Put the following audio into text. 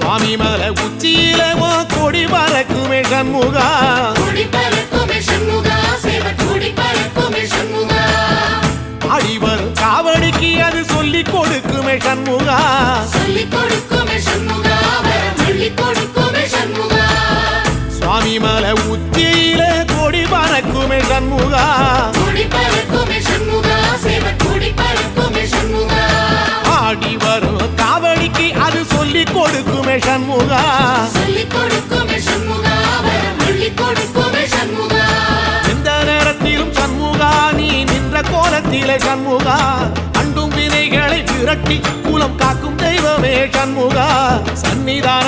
சுவாமி மலை உச்சியில கொடி பறக்குமே சண்முகா, கொடி பறக்குமே சண்முகா, சேவ கொடி பறக்குமே சண்முகா. ஆடி வரும் காவடிக்கு அது சொல்லி கொடுக்குமே சண்முகா, சொல்லி கொடுக்குமே சண்முகா, வரம் சொல்லி கொடுக்குமே சண்முகா. சுவாமி மலை உச்சியில கொடி பறக்குமே சண்முகா, கொடி பறக்குமே சண்முகா, சேவ கொடி பறக்குமே சண்முகா. ஆடி வரும் காவடிக்கு அது சொல்லி கொடுக்குமே சண்முகா, சொல்லி கொடுக்குமே சண்முகா, வரம் சொல்லி கொடுக்குமே சண்முகா. எந்த நேரத்திலும் சண்முகா நீ நின்ற கோலத்திலே சண்முகா, அண்டும் வினைகளை விரட்டி குலம் காக்கும் தெய்வமே சண்முகா. சன்னிதான